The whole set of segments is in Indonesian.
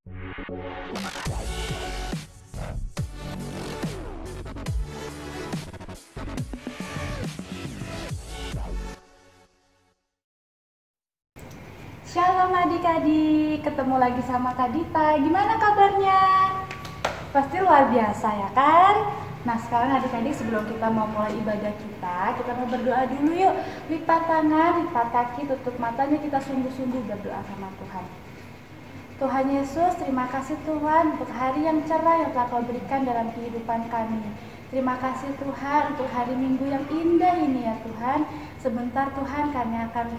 Shalom adik-adik, ketemu lagi sama Kak Dita. Gimana kabarnya? Pasti luar biasa ya kan? Nah sekarang adik-adik sebelum kita mau mulai ibadah kita mau berdoa dulu yuk. Lipat tangan, lipat kaki, tutup matanya, kita sungguh-sungguh berdoa sama Tuhan. Tuhan Yesus, terima kasih Tuhan untuk hari yang cerah yang telah Kau berikan dalam kehidupan kami. Terima kasih Tuhan untuk hari Minggu yang indah ini ya Tuhan. Sebentar Tuhan kami akan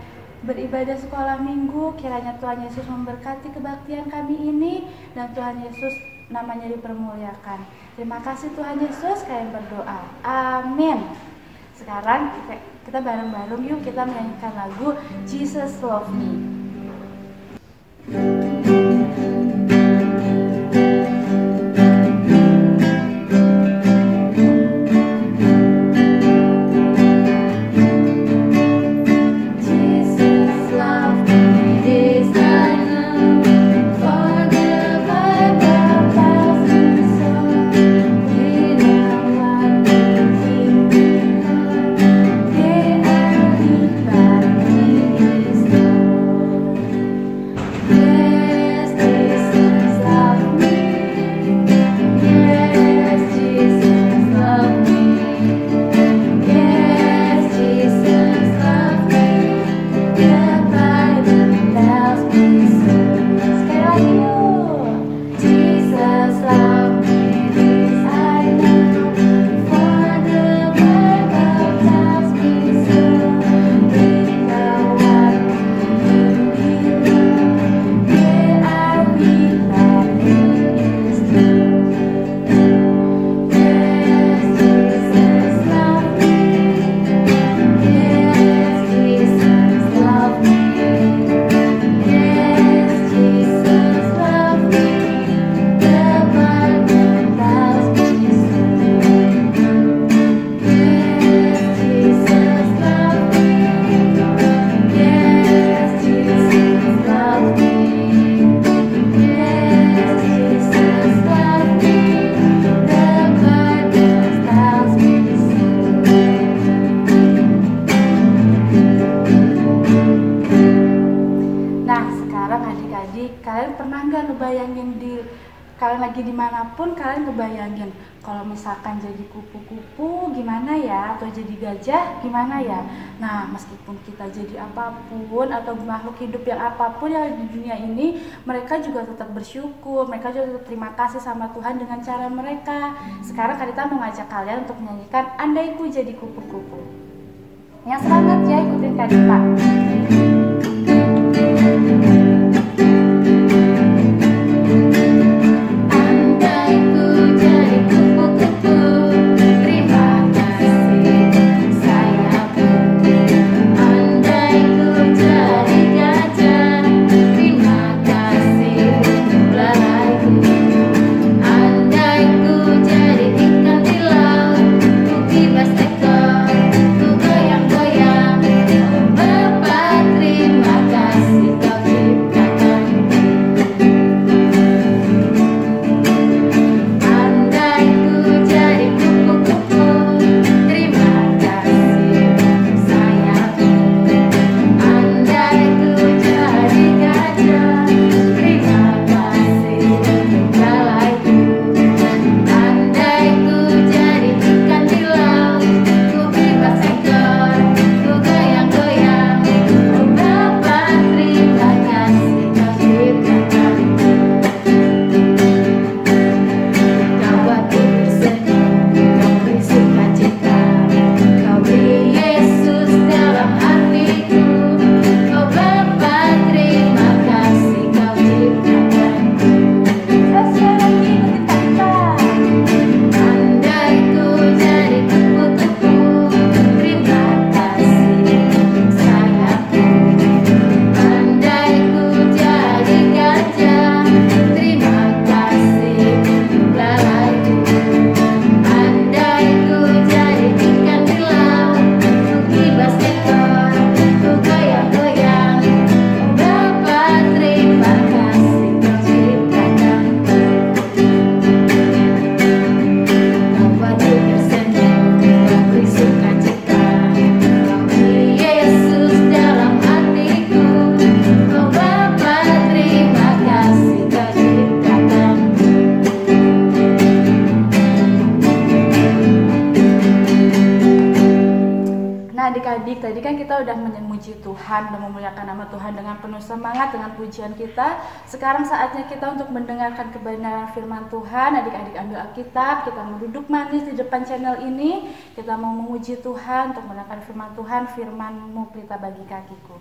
beribadah sekolah minggu, kiranya Tuhan Yesus memberkati kebaktian kami ini dan Tuhan Yesus namanya dipermuliakan. Terima kasih Tuhan Yesus, kami berdoa. Amin. Sekarang kita bareng-bareng yuk kita menyanyikan lagu Jesus Love Me. Kalian lagi dimanapun, kalian kebayangin kalau misalkan jadi kupu-kupu gimana ya, atau jadi gajah gimana ya. Nah meskipun kita jadi apapun atau makhluk hidup yang apapun yang ada di dunia ini, mereka juga tetap bersyukur, mereka juga tetap terima kasih sama Tuhan dengan cara mereka. Sekarang Kak Dita mau ngajak kalian untuk menyanyikan Andaiku Jadi Kupu-Kupu. Yang semangat ya, ikutin Kak Dita. Terima kasih kau memuji Tuhan dan memuliakan nama Tuhan dengan penuh semangat dengan pujian kita. Sekarang saatnya kita untuk mendengarkan kebenaran firman Tuhan. Adik-adik ambil Alkitab, kita mau duduk manis di depan channel ini. Kita mau memuji Tuhan untuk mendengarkan firman Tuhan. Firman-Mu pelita bagi kakiku.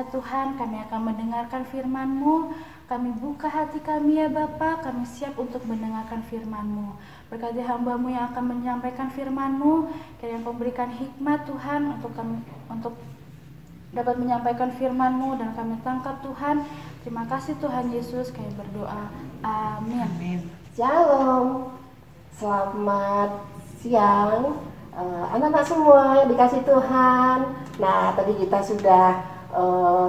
Tuhan, kami akan mendengarkan firman-Mu. Kami buka hati kami ya Bapa, kami siap untuk mendengarkan firman-Mu. Berkati hamba-Mu yang akan menyampaikan firman-Mu, kiranya Engkau berikan hikmat Tuhan untuk dapat menyampaikan firman-Mu dan kami tangkap Tuhan. Terima kasih Tuhan Yesus, kami berdoa. Amin. Amin. Shalom. Selamat siang anak-anak semua yang dikasih Tuhan. Nah, tadi kita sudah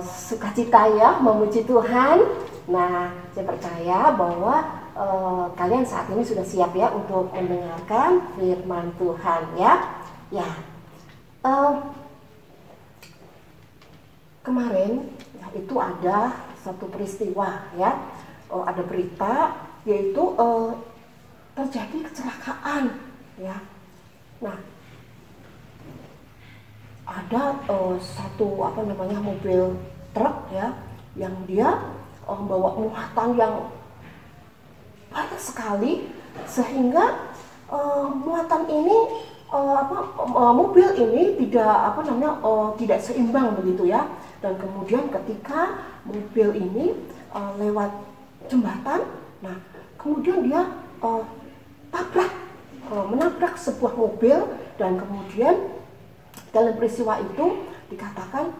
sukacita ya memuji Tuhan. Nah, saya percaya bahwa kalian saat ini sudah siap ya untuk mendengarkan firman Tuhan ya. Ya, kemarin ya, itu ada satu peristiwa ya, ada berita yaitu terjadi kecelakaan ya. Nah, ada satu mobil truk ya yang dia membawa muatan yang banyak sekali sehingga muatan ini mobil ini tidak seimbang begitu ya, dan kemudian ketika mobil ini lewat jembatan, nah kemudian dia menabrak sebuah mobil dan kemudian Dalam peristiwa itu dikatakan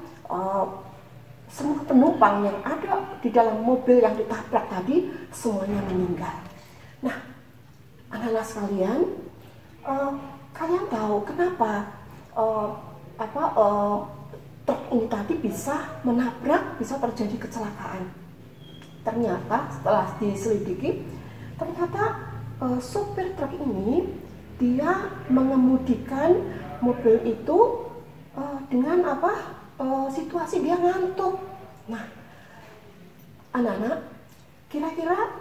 semua penumpang yang ada di dalam mobil yang ditabrak tadi semuanya meninggal. Nah, anak-anak sekalian, kalian tahu kenapa truk ini tadi bisa menabrak, bisa terjadi kecelakaan? Ternyata setelah diselidiki, ternyata sopir truk ini dia mengemudikan mobil itu dengan situasi dia ngantuk. Nah, anak-anak, kira-kira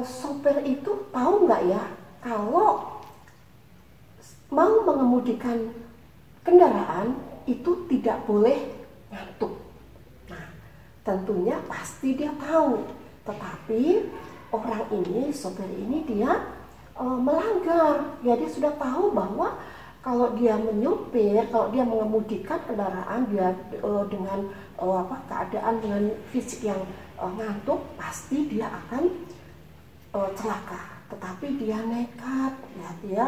sopir itu tahu nggak ya kalau mau mengemudikan kendaraan itu tidak boleh ngantuk. Nah, tentunya pasti dia tahu, tetapi orang ini, sopir ini dia melanggar. Ya, dia sudah tahu bahwa kalau dia menyopir, kalau dia mengemudikan kendaraan dia dengan keadaan dengan fisik yang ngantuk, pasti dia akan celaka. Tetapi dia nekat, ya, dia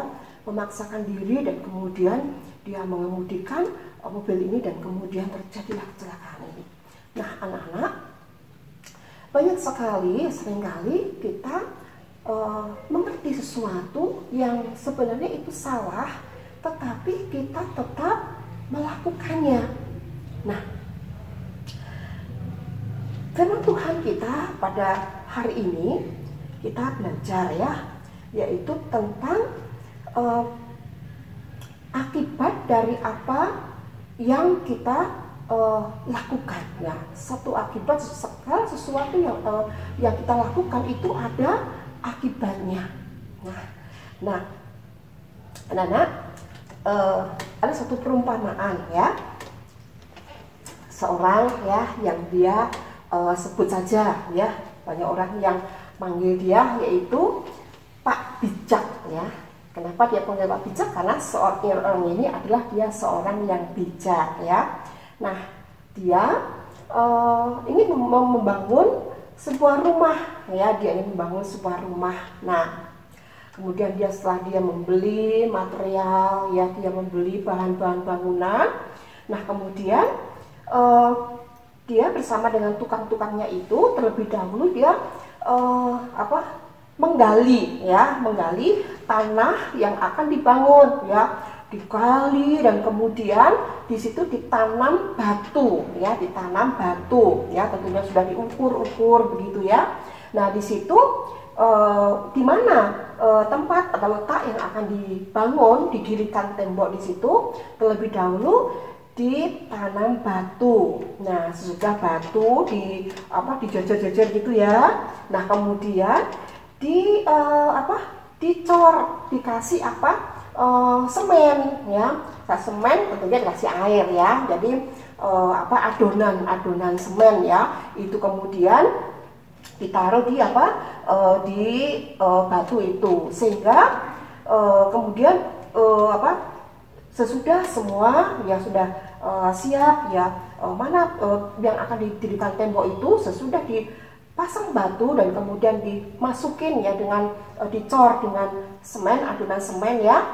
memaksakan diri dan kemudian dia mengemudikan mobil ini dan kemudian terjadilah kecelakaan ini. Nah, anak-anak, banyak sekali, seringkali kita mengerti sesuatu yang sebenarnya itu salah, tetapi kita tetap melakukannya. Nah, firman Tuhan kita pada hari ini kita belajar ya, yaitu tentang akibat dari apa yang kita lakukan. Ya, satu akibat, segala sesuatu yang kita lakukan itu ada akibatnya. Nah, anak-anak, ada satu perumpamaan ya, seorang ya yang dia sebut saja ya, banyak orang yang manggil dia yaitu Pak Bijak ya. Kenapa dia panggil Pak Bijak? Karena seorang ini adalah dia seorang yang bijak ya. Nah, dia ingin membangun sebuah rumah ya, dia ingin membangun sebuah rumah. Nah, kemudian setelah dia membeli material ya, dia membeli bahan-bahan bangunan. Nah, kemudian dia bersama dengan tukang-tukangnya itu terlebih dahulu dia menggali tanah yang akan dibangun ya, digali dan kemudian di situ ditanam batu ya, tentunya sudah diukur-ukur begitu ya. Nah, di situ di mana tempat atau letak yang akan dibangun, didirikan tembok di situ, terlebih dahulu ditanam batu. Nah, sesudah batu dijajar-jajar gitu ya. Nah, kemudian dicor, dikasih semen ya. Nah, semen tentunya dikasih air ya. Jadi adonan semen ya, itu kemudian ditaruh di batu itu, sehingga kemudian sesudah semua ya sudah siap ya, yang akan didirikan tembok itu, sesudah dipasang batu dan kemudian dimasukin ya dengan dicor dengan semen, adonan semen ya,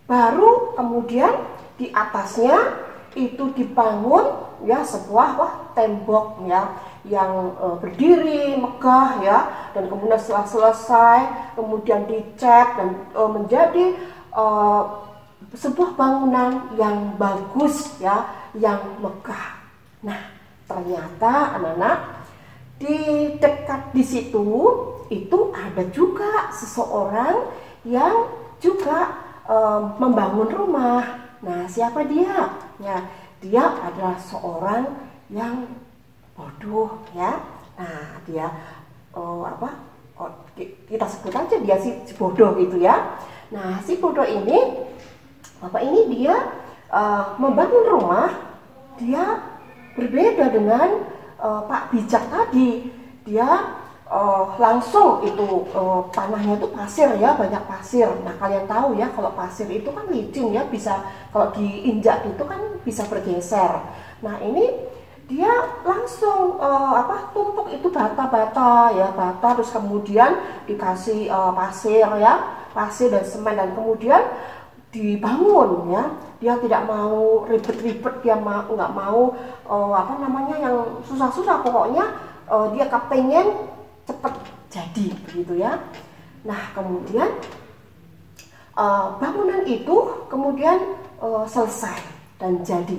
baru kemudian di atasnya itu dibangun ya sebuah tembok ya yang berdiri megah ya, dan kemudian setelah selesai kemudian dicat dan menjadi sebuah bangunan yang bagus ya, yang megah. Nah, ternyata anak-anak, di dekat di situ itu ada juga seseorang yang juga membangun rumah. Nah, siapa dia? Ya, dia adalah seorang yang bodoh ya. Nah, dia kita sebut aja dia si bodoh gitu ya. Nah, si bodoh ini, bapak ini dia membangun rumah, dia berbeda dengan Pak Bijak tadi. Dia langsung itu tanahnya itu pasir ya, banyak pasir. Nah, kalian tahu ya kalau pasir itu kan licin ya, bisa kalau diinjak itu kan bisa bergeser. Nah, ini dia langsung tumpuk itu bata-bata ya, terus kemudian dikasih pasir ya, pasir dan semen, dan kemudian dibangun ya. dia tidak mau ribet-ribet, dia nggak mau apa namanya yang susah-susah, pokoknya dia kepengen cepet jadi begitu ya. Nah kemudian bangunan itu kemudian selesai dan jadi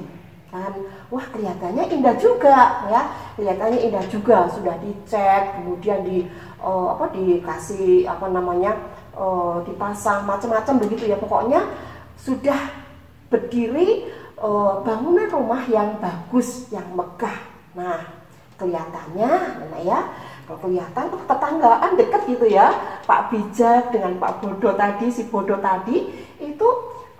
kan, wah kelihatannya indah juga ya, kelihatannya indah juga, sudah dicat, kemudian dikasih apa namanya dipasang macam-macam begitu ya, pokoknya sudah berdiri bangunan rumah yang bagus, yang megah. Nah kelihatannya ya, kalau kelihatan tetanggaan dekat gitu ya, Pak Bijak dengan Pak Bodo tadi, si Bodo tadi itu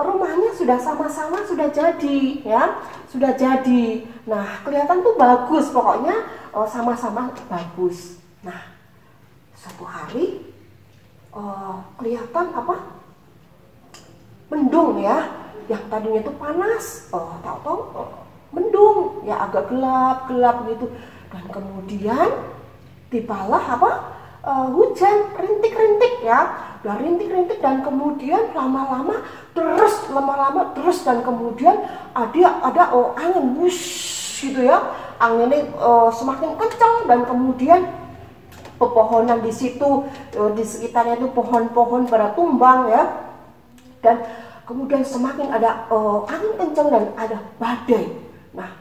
rumahnya sudah sama-sama sudah jadi ya, sudah jadi. Nah kelihatan tuh bagus, pokoknya sama-sama bagus. Nah suatu hari kelihatan apa, mendung ya, yang tadinya itu panas tahu-tahu mendung ya, agak gelap gitu, dan kemudian tibalah apa hujan rintik-rintik ya, dan rintik-rintik, dan kemudian lama-lama terus dan kemudian ada angin wush gitu ya, anginnya semakin kencang, dan kemudian pepohonan di situ di sekitarnya itu pohon-pohon pada tumbang ya, dan kemudian semakin ada angin kencang dan ada badai. Nah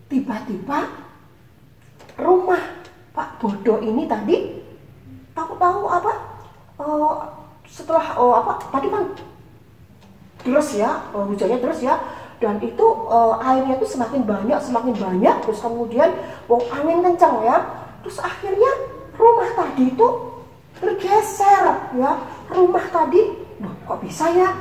tiba-tiba rumah Pak Bodo ini tadi tahu-tahu apa setelah tadi kan deras ya, hujannya deras ya, dan itu airnya itu semakin banyak, terus kemudian angin kencang ya, terus akhirnya rumah tadi itu bergeser ya, rumah tadi kok bisa ya,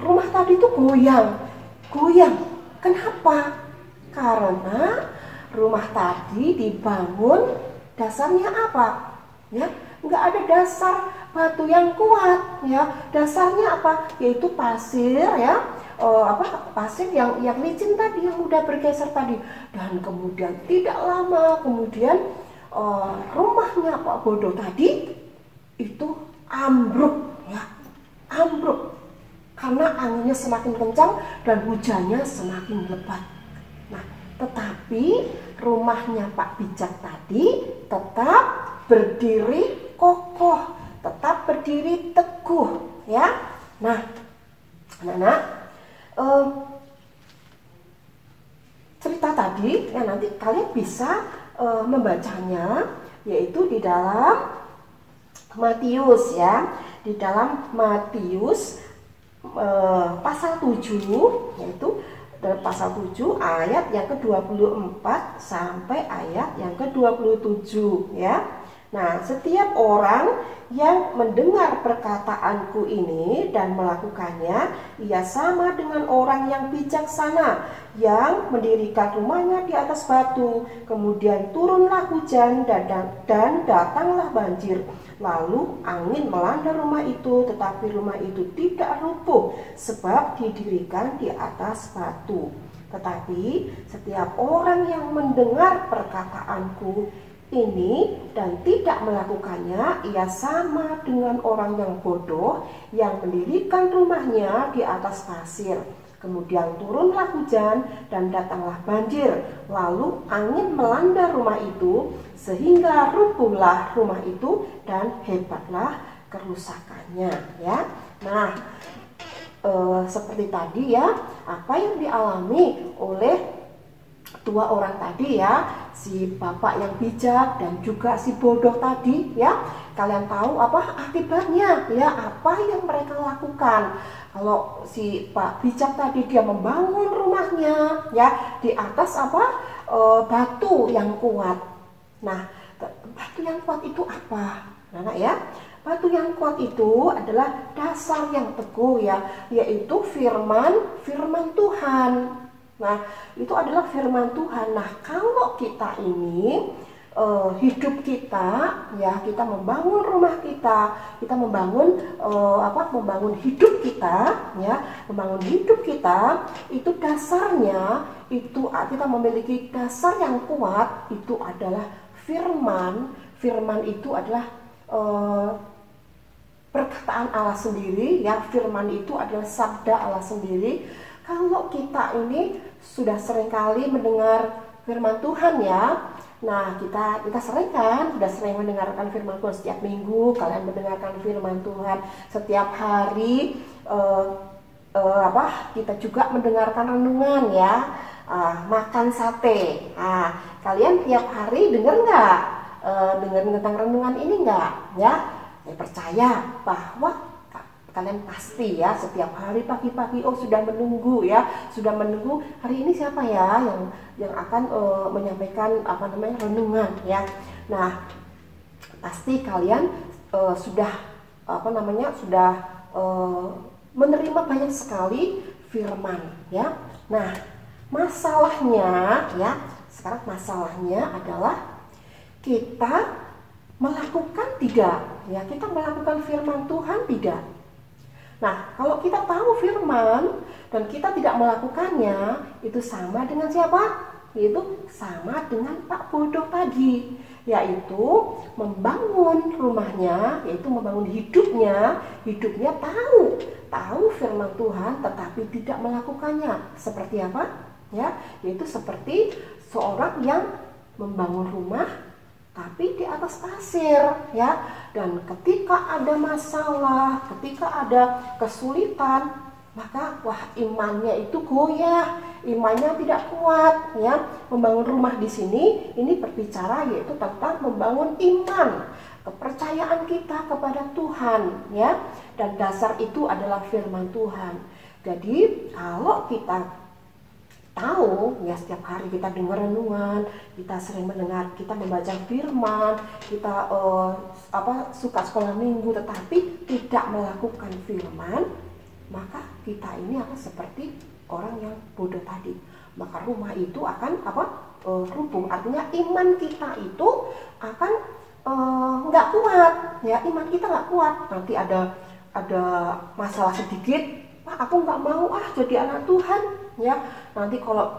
rumah tadi itu goyang. Kenapa? Karena rumah tadi dibangun dasarnya apa ya, nggak ada dasar batu yang kuat ya, dasarnya apa, yaitu pasir ya, pasir yang licin tadi, yang udah bergeser tadi. Dan kemudian tidak lama kemudian rumahnya Pak Bodo tadi itu ambruk ya, ambruk karena anginnya semakin kencang dan hujannya semakin lebat. Nah tetapi rumahnya Pak Bijak tadi tetap berdiri kokoh, tetap berdiri teguh ya. Nah anak-anak, cerita tadi ya nanti kalian bisa membacanya, yaitu di dalam Matius ya, di dalam Matius pasal 7, yaitu dalam pasal 7 ayat yang ke-24 sampai ayat yang ke-27 ya. Nah, setiap orang yang mendengar perkataanku ini dan melakukannya, ia sama dengan orang yang bijaksana yang mendirikan rumahnya di atas batu. Kemudian turunlah hujan dan datanglah banjir. Lalu angin melanda rumah itu, tetapi rumah itu tidak runtuh sebab didirikan di atas batu. Tetapi setiap orang yang mendengar perkataanku ini dan tidak melakukannya, ia sama dengan orang yang bodoh yang mendirikan rumahnya di atas pasir. Kemudian turunlah hujan dan datanglah banjir, lalu angin melanda rumah itu sehingga runtuhlah rumah itu dan hebatlah kerusakannya ya. Nah seperti tadi ya, apa yang dialami oleh dua orang tadi ya, si bapak yang bijak dan juga si bodoh tadi ya, kalian tahu apa akibatnya ya, apa yang mereka lakukan. Kalau si Pak Bijak tadi dia membangun rumahnya ya di atas batu yang kuat. Nah batu yang kuat itu apa anak ya? Batu yang kuat itu adalah dasar yang teguh ya, yaitu firman Tuhan. Nah itu adalah firman Tuhan. Nah kalau kita ini hidup kita ya, kita membangun rumah kita membangun membangun hidup kita ya, membangun hidup kita itu dasarnya itu kita memiliki dasar yang kuat, itu adalah firman itu adalah perkataan Allah sendiri ya, firman itu adalah sabda Allah sendiri. kalau kita ini sudah seringkali mendengar firman Tuhan ya. Nah, kita sering kan, sudah sering mendengarkan firman Tuhan setiap minggu. Kalian mendengarkan firman Tuhan setiap hari. Kita juga mendengarkan renungan ya. Makan sate. Kalian tiap hari dengar nggak? Dengar tentang renungan ini nggak? Ya, saya percaya bahwa kalian pasti ya setiap hari pagi-pagi sudah menunggu hari ini siapa ya yang akan menyampaikan renungan ya. Nah, pasti kalian sudah menerima banyak sekali firman ya. Nah, masalahnya adalah kita melakukan tidak ya, kita melakukan firman Tuhan tidak. Nah, kalau kita tahu firman dan kita tidak melakukannya, itu sama dengan siapa? Itu sama dengan Pak Bodoh tadi, yaitu membangun rumahnya, yaitu membangun hidupnya tahu firman Tuhan tetapi tidak melakukannya. Seperti apa? Ya, yaitu seperti seorang yang membangun rumah tapi di atas pasir ya. Dan ketika ada masalah, ketika ada kesulitan, maka imannya itu goyah, imannya tidak kuat ya. Membangun rumah di sini ini berbicara yaitu tentang membangun iman, kepercayaan kita kepada Tuhan ya. Dan dasar itu adalah firman Tuhan. Jadi kalau kita tahu ya, setiap hari kita dengar renungan, kita sering mendengar, kita membaca firman, kita suka sekolah minggu tetapi tidak melakukan firman, maka kita ini akan seperti orang yang bodoh tadi. Maka rumah itu akan rubuh. Artinya iman kita itu akan nggak kuat ya, iman kita nggak kuat. Nanti ada masalah sedikit, aku nggak mau jadi anak Tuhan ya. Nanti kalau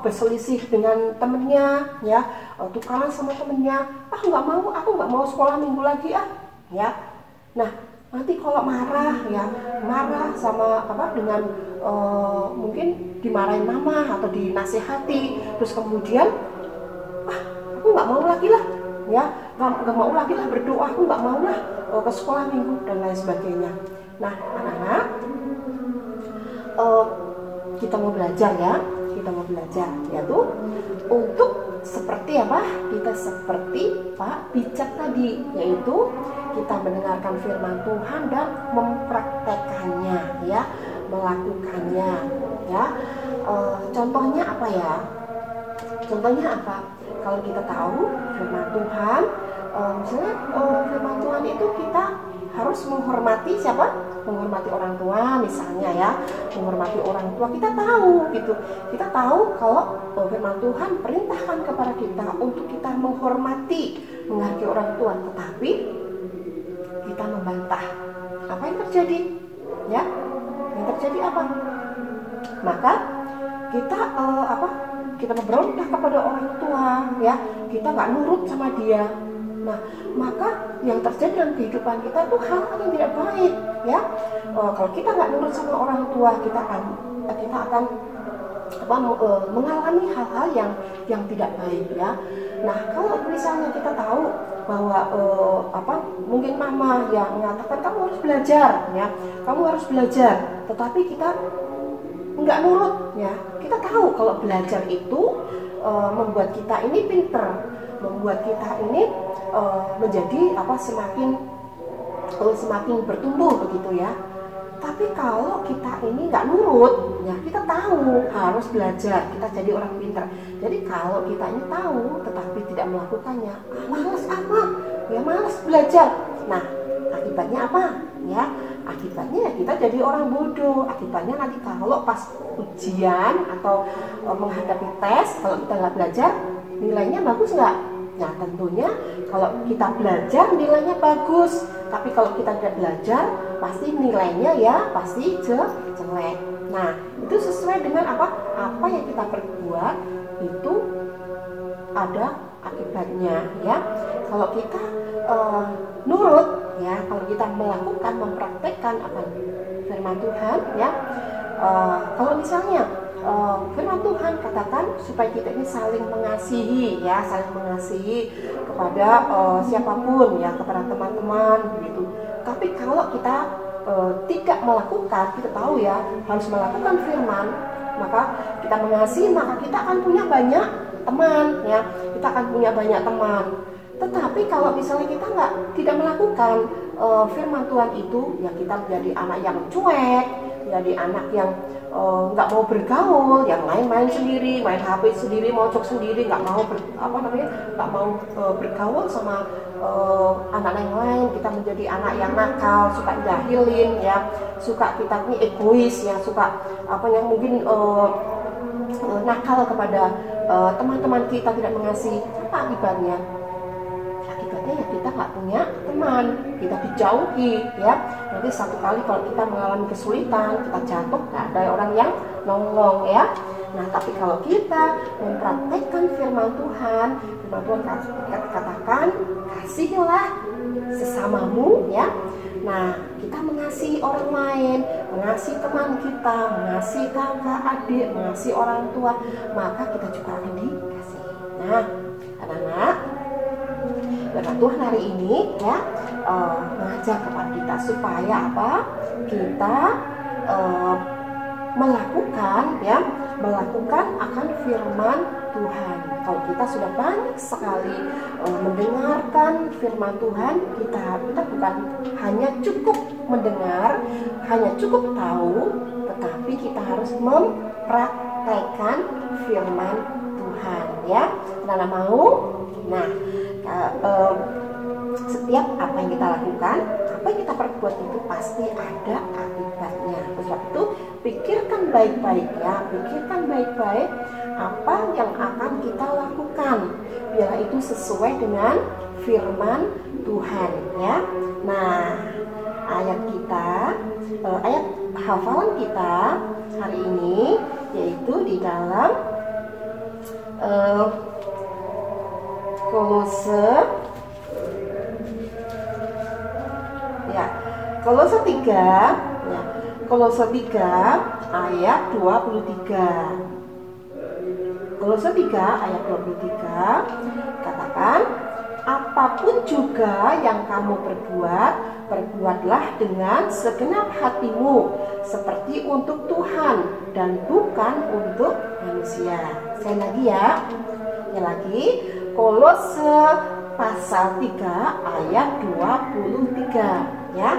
berselisih dengan temennya ya, tukaran sama temennya, aku nggak mau sekolah minggu lagi ya. Nah, nanti kalau marah sama dengan mungkin dimarahin mama atau dinasehati, terus kemudian aku nggak mau lagi lah ya, nggak mau lagi lah berdoa, aku nggak mau lah ke sekolah minggu dan lain sebagainya. Nah, anak-anak, kita mau belajar yaitu untuk seperti apa? Kita seperti Pak Bijak tadi, yaitu kita mendengarkan firman Tuhan dan mempraktekannya ya, melakukannya ya. Contohnya apa ya? Kalau kita tahu firman Tuhan, misalnya firman Tuhan itu kita harus menghormati siapa? Menghormati orang tua misalnya ya, menghormati orang tua. Kita tahu gitu, kita tahu kalau firman Tuhan perintahkan kepada kita untuk kita menghormati, menghargai orang tua, tetapi kita membantah. Apa yang terjadi? Ya, yang terjadi apa? Maka kita kita memberontak kepada orang tua ya, kita nggak nurut sama dia. Nah, maka yang terjadi dalam kehidupan kita itu hal-hal yang tidak baik ya. Kalau kita nggak nurut sama orang tua, kita akan mengalami hal-hal yang tidak baik ya. Nah, kalau misalnya kita tahu bahwa mungkin mama yang mengatakan kamu harus belajar, tetapi kita nggak nurut ya. Kita tahu kalau belajar itu membuat kita ini pinter, membuat kita ini menjadi semakin bertumbuh begitu ya. Tapi kalau kita ini nggak nurut ya, kita tahu harus belajar, kita jadi orang pintar. Jadi kalau kita ini tahu tetapi tidak melakukannya, malas belajar. Nah, akibatnya apa ya? Akibatnya kita jadi orang bodoh. Akibatnya nanti kalau pas ujian atau menghadapi tes, kalau kita nggak belajar, nilainya bagus nggak? Nah, tentunya kalau kita belajar nilainya bagus, tapi kalau kita tidak belajar pasti nilainya pasti jelek. Nah, itu sesuai dengan apa yang kita perbuat itu ada akibatnya ya. Kalau kita nurut ya, kalau kita melakukan, mempraktekkan apa firman Tuhan ya, Kalau misalnya firman Tuhan katakan supaya kita ini saling mengasihi, ya, saling mengasihi kepada siapapun, ya, kepada teman-teman gitu. Tapi kalau kita tidak melakukan, kita tahu ya harus melakukan firman, maka kita mengasihi, maka kita akan punya banyak teman, ya, kita akan punya banyak teman. Tetapi kalau misalnya kita tidak melakukan firman Tuhan itu, ya kita menjadi anak yang cuek, jadi anak yang nggak mau bergaul, yang main-main sendiri, main HP sendiri, mojok sendiri, nggak mau bergaul sama anak yang lain. Kita menjadi anak yang nakal, suka jahilin, ya, suka kita ini egois, ya, suka mungkin nakal kepada teman-teman kita, tidak mengasihi. Apa akibatnya? Akibatnya ya kita nggak punya teman, kita dijauhi, ya. Nanti satu kali kalau kita mengalami kesulitan, kita jatuh, nggak ada orang yang nolong, ya. Nah, tapi kalau kita mempraktekkan firman Tuhan katakan, kasihilah sesamamu, ya. Nah, kita mengasihi orang lain, mengasihi teman kita, mengasihi kakak, adik, mengasihi orang tua, maka kita juga akan dikasihi. Nah, anak-anak, firman Tuhan hari ini, ya, mengajar kepada kita supaya apa? Kita melakukan akan firman Tuhan. Kalau kita sudah banyak sekali mendengarkan firman Tuhan, kita bukan hanya cukup mendengar, hanya cukup tahu, tetapi kita harus mempraktekkan firman Tuhan, ya. Karena mau, nah, setiap apa yang kita lakukan, apa yang kita perbuat itu pasti ada akibatnya. Sebab itu pikirkan baik-baik, ya, pikirkan baik-baik apa yang akan kita lakukan, biar itu sesuai dengan firman Tuhan, ya. Nah, ayat hafalan kita hari ini yaitu di dalam Kolose 3 ayat 23. Kolose 3 ayat 23 katakan, apapun juga yang kamu perbuat, perbuatlah dengan segenap hatimu, seperti untuk Tuhan dan bukan untuk manusia. Saya lagi, ya. Kolose pasal 3 ayat 23, ya.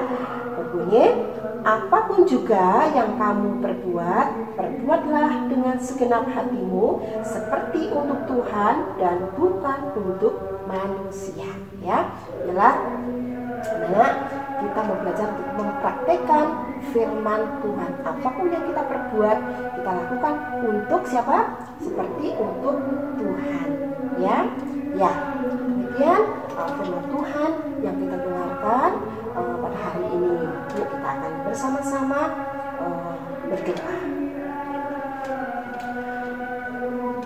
Berbunyi, apapun juga yang kamu perbuat, perbuatlah dengan segenap hatimu, seperti untuk Tuhan dan bukan untuk manusia, ya. Inilah kita belajar untuk mempraktekkan firman Tuhan. Apapun yang kita perbuat, kita lakukan untuk siapa? Seperti untuk Tuhan, ya. Demikian firman Tuhan yang kita dengarkan pada hari ini. Yuk kita akan bersama-sama berdoa.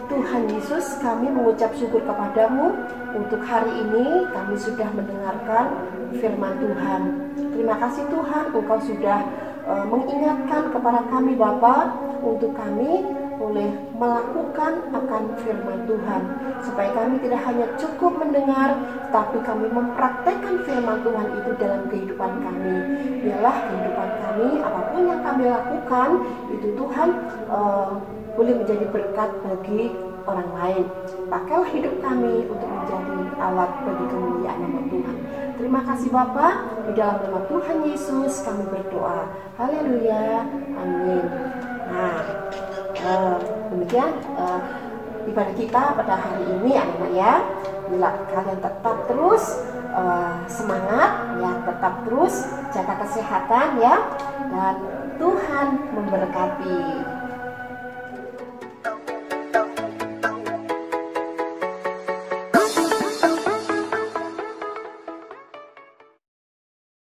Tuhan Yesus, kami mengucap syukur kepadamu untuk hari ini kami sudah mendengarkan firman Tuhan. Terima kasih Tuhan, Engkau sudah mengingatkan kepada kami Bapa untuk kami boleh melakukan akan firman Tuhan, supaya kami tidak hanya cukup mendengar, tapi kami mempraktekkan firman Tuhan itu dalam kehidupan kami. Biarlah kehidupan kami, apapun yang kami lakukan itu Tuhan boleh menjadi berkat bagi orang lain. Pakailah hidup kami untuk menjadi alat bagi kemuliaan nama Tuhan. Terima kasih Bapa, di dalam nama Tuhan Yesus kami berdoa. Haleluya, amin. Nah, demikian ibadah kita pada hari ini, anak-anak, ya. Bila kalian tetap terus semangat, ya, tetap terus jaga kesehatan, ya, dan Tuhan memberkati.